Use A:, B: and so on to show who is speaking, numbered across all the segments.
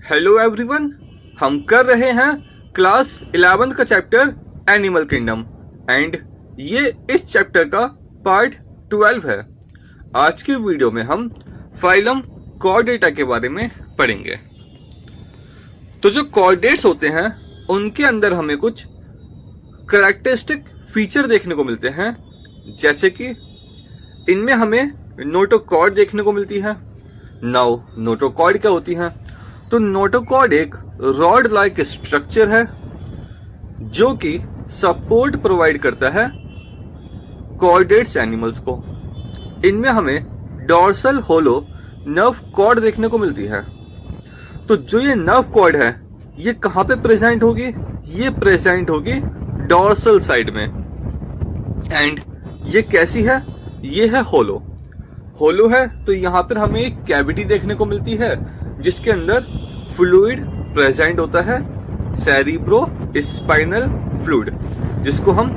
A: Hello everyone, हम कर रहे हैं क्लास 11 का चैप्टर एनिमल किंगडम एंड ये इस चैप्टर का पार्ट 12 है। आज की वीडियो में हम फाइलम कॉर्डेटा के बारे में पढ़ेंगे। तो जो कॉर्डेट्स होते हैं उनके अंदर हमें कुछ कैरेक्टरिस्टिक फीचर देखने को मिलते हैं, जैसे कि इनमें हमें नोटोकॉर्ड देखने को मिलती है। नाउ नोटोकॉर्ड क्या होती है? तो नोटोकॉर्ड एक रॉड लाइक स्ट्रक्चर है जो कि सपोर्ट प्रोवाइड करता है कॉर्डेट्स एनिमल्स को। इनमें हमें डॉर्सल होलो नर्व कॉर्ड देखने को मिलती है। तो जो ये नर्व कॉर्ड है ये कहां पे प्रेजेंट होगी? ये प्रेजेंट होगी डॉर्सल साइड में। एंड ये कैसी है? ये है होलो। होलो है तो यहां पर हमें एक कैविटी देखने को मिलती है जिसके अंदर फ्लूइड प्रेजेंट होता है, सेरिब्रो स्पाइनल फ्लूइड, जिसको हम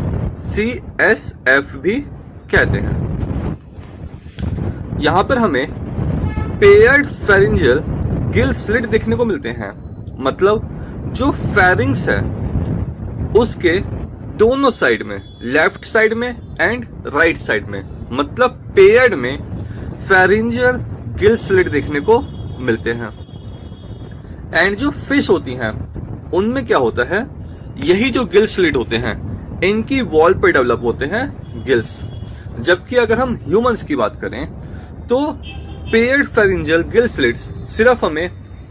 A: CSF भी कहते हैं। यहां पर हमें पेयर्ड फेरिंजियल गिल स्लिट देखने को मिलते हैं। मतलब जो फेरिंग्स है उसके दोनों साइड में, लेफ्ट साइड में एंड राइट साइड में, मतलब पेयर्ड में फेरिंजियल गिल स्लिट देखने को मिलते हैं। एंड जो फिश होती हैं उनमें क्या होता है, यही जो गिल स्लिट होते हैं इनकी वॉल पे डेवलप होते हैं गिल्स। जबकि अगर हम ह्यूमंस की बात करें तो पेयर्ड फेरिंजियल गिल स्लिट्स सिर्फ हमें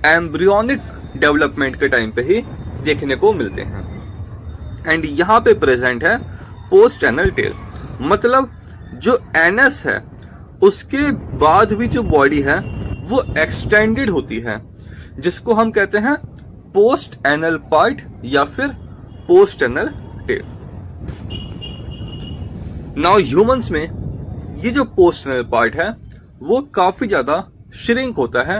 A: एम्ब्रियोनिक डेवलपमेंट के टाइम पे ही देखने को मिलते हैं। एंड यहाँ पे प्रेजेंट है पोस्ट एनल टेल, मतलब जो एनस है उसके बाद भी जो बॉडी है वो एक्सटेंडेड होती है, जिसको हम कहते हैं पोस्ट एनल पार्ट या फिर post anal tail. Now humans में ये जो पोस्ट एनल पार्ट है वो काफी ज्यादा श्रिंक होता है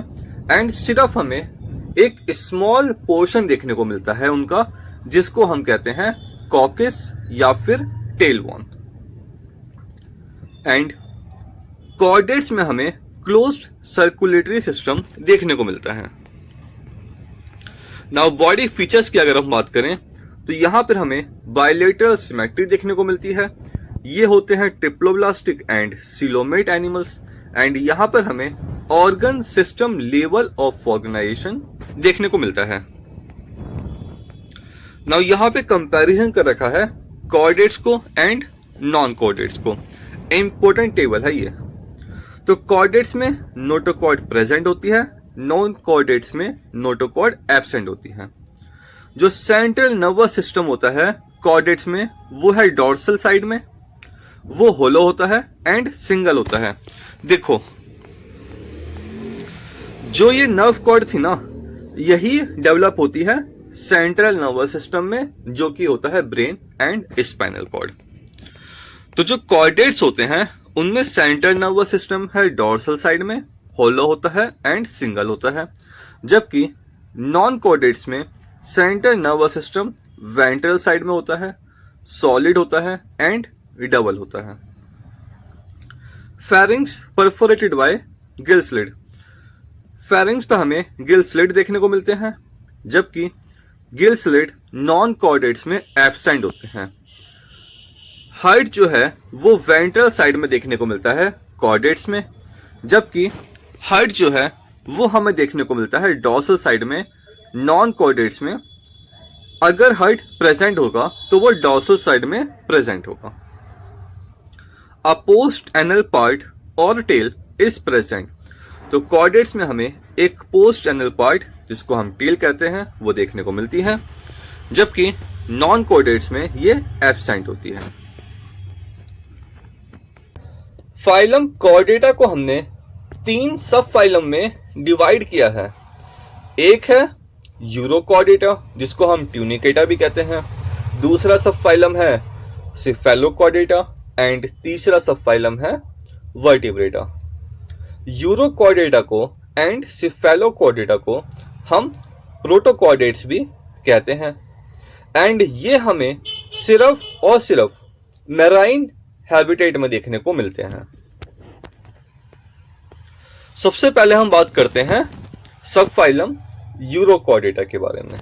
A: एंड सिर्फ हमें एक स्मॉल पोर्शन देखने को मिलता है उनका, जिसको हम कहते हैं कॉकस या फिर टेल बोन। एंड कॉर्डेट्स में हमें क्लोज्ड सर्कुलेटरी सिस्टम देखने को मिलता है। नाउ बॉडी फीचर्स की अगर हम बात करें तो यहां पर हमें बायलेटरल सिमेट्री देखने को मिलती है। ये होते हैं triploblastic and coelomate animals. And यहां पर हमें organ system level of organisation देखने को मिलता है। नाउ यहां पे कंपैरिजन कर रखा है कॉर्डेट्स को एंड नॉन कॉर्डेट्स को। इंपॉर्टेंट टेबल है ये। तो कॉर्डेट्स में नोटोकॉर्ड प्रेजेंट होती है, नॉन कॉर्डेट्स में नोटोकॉर्ड एब्सेंट होती है। जो सेंट्रल नर्वस सिस्टम होता है कॉर्डेट्स में वो है डॉर्सल साइड में, वो होलो होता है एंड सिंगल होता है। देखो जो ये नर्व कॉर्ड थी ना यही डेवलप होती है सेंट्रल नर्वस सिस्टम में, जो कि होता है ब्रेन एंड स्पाइनल कॉर्ड। तो जो कॉर्डेट्स होते हैं उनमें सेंट्रल नर्वस सिस्टम है डॉर्सल साइड में, होलो होता है एंड सिंगल होता है। जबकि नॉन कॉर्डेट्स में central nervous system ventral side में होता है, सॉलिड होता है एंड डबल होता है। Pharynx perforated bye Gill slit. Pharynx पे हमें गिल स्लिट देखने को मिलते हैं, जबकि गिल स्लिट नॉन कॉर्डेट्स में एब्सेंट होते हैं। हाइट जो है वो वेंट्रल साइड में देखने को मिलता है कॉर्डेट्स में, जबकि हाइट जो है वो हमें देखने को मिलता है डॉर्सल साइड में नॉन कॉर्डेट्स में। अगर हाइट प्रेजेंट होगा तो वो डॉर्सल साइड में प्रेजेंट होगा। अ पोस्ट एनल पार्ट और टेल इज प्रेजेंट। तो कॉर्डेट्स में हमें एक पोस्ट एनल पार्ट जिसको हम टेल कहते हैं वो देखने को मिलती है, जबकि नॉन कॉर्डेट्स में ये एब्सेंट होती है। फाइलम कॉर्डेटा को हमने 3 सब फाइलम में डिवाइड किया है। एक है यूरोकॉर्डेटा जिसको हम ट्यूनिकेटा भी कहते हैं, दूसरा सब फाइलम है सिफेलोकॉर्डेटा एंड तीसरा सब फाइलम है वर्टिब्रेटा। यूरोकॉर्डेटा को एंड सिफेलोकॉर्डेटा को हम प्रोटोकॉर्डेट्स भी कहते हैं। एंड ये हमें सिर्फ और सिर्फ मैराइन हैबिटेट में देखने को मिलते हैं। सबसे पहले हम बात करते हैं सब फाइलम यूरोकॉर्डेटा के बारे में।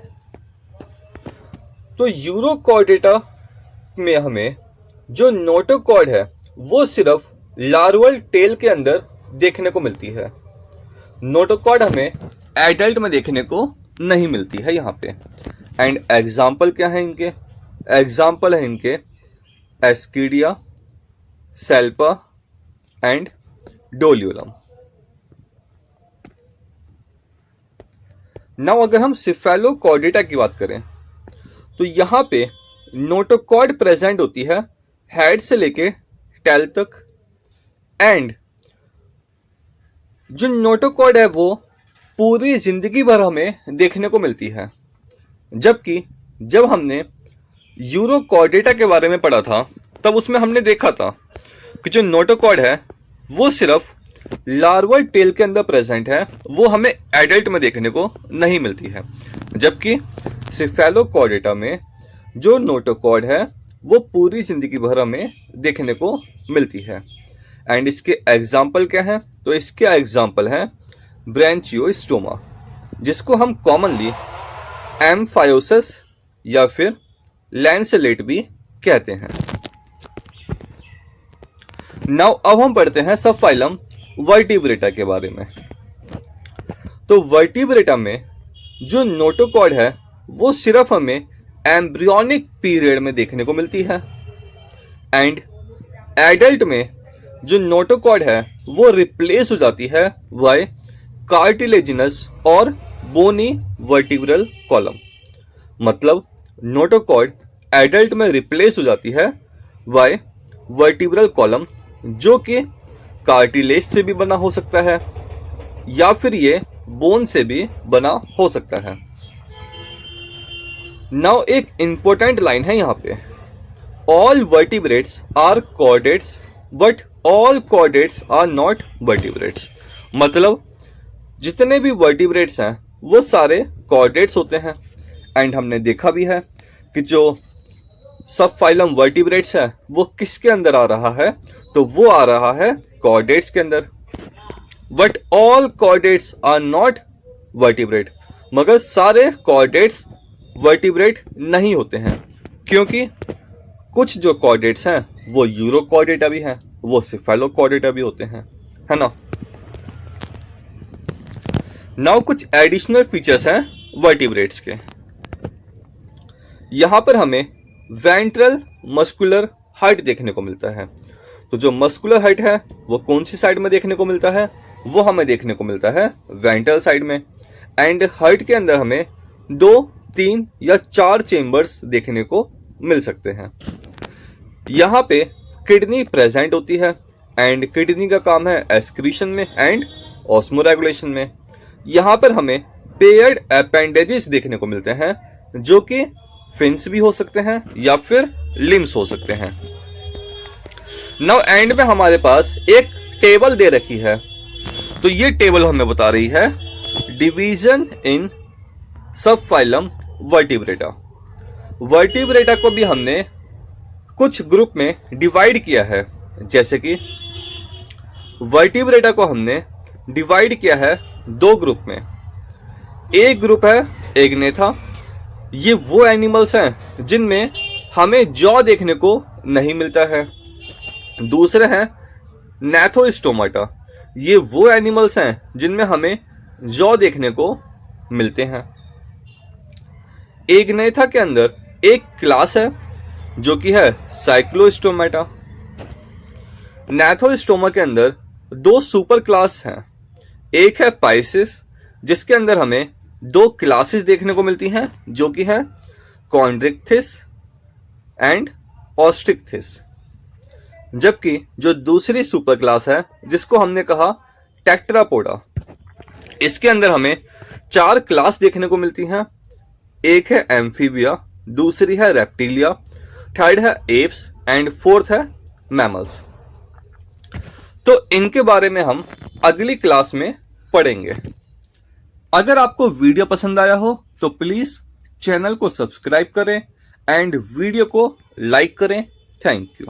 A: तो यूरोकॉर्डेटा में हमें जो नोटोकॉर्ड है वो सिर्फ लार्वल टेल के अंदर देखने को मिलती है। नोटोकॉर्ड हमें एडल्ट में देखने को नहीं मिलती है यहाँ पे। एंड एग्जाम्पल क्या है इनके? एग्जाम्पल है इनके एस्कीडिया, सेल्पा एंड डोलियोलम। नाउ अगर हम सिफेलोकॉर्डेटा की बात करें तो यहां पे नोटोकॉर्ड प्रेजेंट होती है हेड से लेके टेल तक। एंड जो नोटोकॉर्ड है वो पूरी जिंदगी भर हमें देखने को मिलती है। जबकि जब हमने यूरोकॉर्डेटा के बारे में पढ़ा था तब उसमें हमने देखा था कि जो नोटोकॉर्ड है वो सिर्फ लार्वल टेल के अंदर प्रेजेंट है, वो हमें एडल्ट में देखने को नहीं मिलती है। जबकि सिफेलोकॉर्डेटा में जो नोटोकॉर्ड है वो पूरी जिंदगी भर हमें देखने को मिलती है। एंड इसके एग्जाम्पल क्या है? तो इसके एग्जाम्पल है ब्रांचियोस्टोमा, जिसको हम कॉमनली एम्फायोसिस या फिर लैंसेलेट भी कहते हैं। नाउ अब हम पढ़ते हैं सब फाइलम वर्टिब्रेटा के बारे में। तो वर्टिब्रेटा में जो नोटोकॉर्ड है वो सिर्फ हमें एम्ब्रियोनिक पीरियड में देखने को मिलती है। एंड एडल्ट में जो नोटोकॉर्ड है वो रिप्लेस हो जाती है बाय कार्टिलेजिनस और बोनी वर्टिब्रल कॉलम। मतलब नोटोकॉर्ड एडल्ट में रिप्लेस हो जाती है बाय वर्टिब्रल कॉलम, जो कि कार्टिलेज से भी बना हो सकता है या फिर ये बोन से भी बना हो सकता है। नाउ एक इंपॉर्टेंट लाइन है यहाँ पे, all vertebrates are chordates but all chordates are not vertebrates. मतलब जितने भी वर्टिब्रेट्स हैं वो सारे कॉर्डेट्स होते हैं। एंड हमने देखा भी है कि जो सब फाइलम वर्टिब्रेट्स है वो किसके अंदर आ रहा है? तो वो आ रहा है कॉर्डेट्स के अंदर। But all chordates are not vertebrate, मगर सारे कॉर्डेट्स वर्टिब्रेट नहीं होते हैं, क्योंकि कुछ जो कॉर्डेट्स हैं वो यूरोकॉर्डेटा भी हैं, वो सिफेलोकॉर्डेटा भी होते हैं, है ना। नाउ कुछ एडिशनल फीचर्स हैं वर्टिब्रेट्स के। यहां पर हमें वेंट्रल मस्कुलर हार्ट देखने को मिलता है। तो जो मस्कुलर हार्ट है वो कौन सी साइड में देखने को मिलता है? वो हमें देखने को मिलता है वेंट्रल साइड में। एंड हार्ट के अंदर हमें 2, 3 या 4 चेम्बर्स देखने को मिल सकते हैं। यहाँ पे किडनी प्रेजेंट होती है एंड किडनी का काम है एक्सक्रीशन में एंड ऑस्मोरेगुलेशन में। यहाँ पर हमें पेयर्ड अपेंडेजेस देखने को मिलते हैं, जो कि फिन्स भी हो सकते हैं या फिर लिम्स हो सकते हैं। नाउ एंड में हमारे पास एक टेबल दे रखी है। तो ये टेबल हमें बता रही है डिवीजन इन सब फाइलम वर्टिब्रेटा। वर्टिब्रेटा को भी हमने कुछ ग्रुप में डिवाइड किया है। जैसे कि वर्टिब्रेटा को हमने डिवाइड किया है 2 ग्रुप में। एक ग्रुप है एग्नेथा, ये वो एनिमल्स हैं जिनमें हमें जॉ देखने को नहीं मिलता है। दूसरे हैं नैथोस्टोमाटा, ये वो एनिमल्स हैं जिनमें हमें जॉ देखने को मिलते हैं। एग्नेथा के अंदर एक क्लास है जो कि है साइक्लोस्टोमाटा। नैथोस्टोमा के अंदर 2 सुपर क्लास हैं। एक है पाइसिस, जिसके अंदर हमें 2 क्लासेस देखने को मिलती हैं, जो कि है कॉन्ड्रिक्थिस एंड ऑस्ट्रिक्थिस। जबकि जो दूसरी सुपर क्लास है जिसको हमने कहा टेट्रापोडा, इसके अंदर हमें 4 क्लास देखने को मिलती हैं। एक है एम्फीबिया, दूसरी है रेप्टिलिया, थर्ड है एप्स एंड फोर्थ है मैमल्स। तो इनके बारे में हम अगली क्लास में पढ़ेंगे। अगर आपको वीडियो पसंद आया हो तो प्लीज चैनल को सब्सक्राइब करें एंड वीडियो को लाइक करें। Thank you.